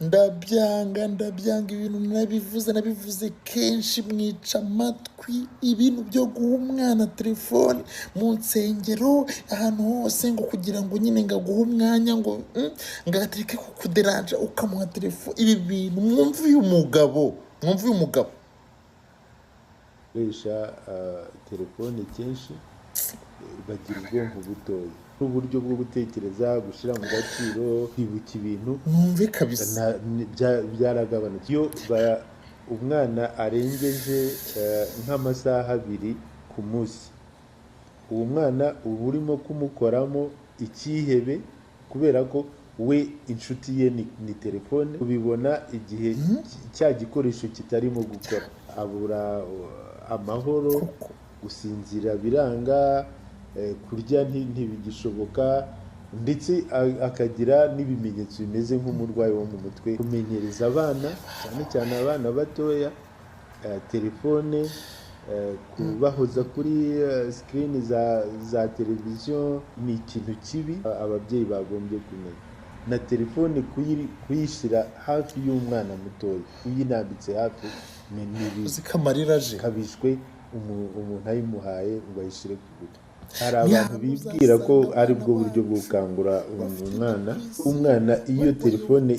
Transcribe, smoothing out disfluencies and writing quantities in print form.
ndabyanga ibintu nabivuze kenshi mwica amatwi, ibintu byo guha umwana telefone mu nsengero ahantu hose ngo kugira ngo nyine ngo aguhe umwanya ngo agatereke kukuderanja ukamuha telefone. Ibi bintu mwumve uyu mugabo gukoresha telefone kenshi bagira ubwonko butoya n'uburyo bwo gutekereza, gushyira mu gaciro, kwibuka ibintu numve kabisa byaragabanutse. Iyo umwana arengeje nk'amasaha 2 ku munsi, uwo mwana uba urimo kumukoramo icyihebe, kubera ko we inshuti ye ni telefone. ubibona igihe cya gikoresho kitarimo gukora, abura amahoro, gusinzira biranga, kurya ntibigishoboka, ndetse akagira n'ibimenyetso bimeze nk'umurwayi wo mu mutwe. Kumenyereza abana, cyane cyane abana batoya, telefone, kubahoza kuri screen za televiziyo ni ikintu kibi ababyeyi bagombye kumenya. Na telefone kuyishyira hafi y'umwana mutoya, uyinambitse hafi zikamarira aje kabishwe umuntu ayimuhaye ngo ayishyire ku gutwi. Hari abantu bibwira ko ari bwo buryo bwo gukangura umwana iyo telefone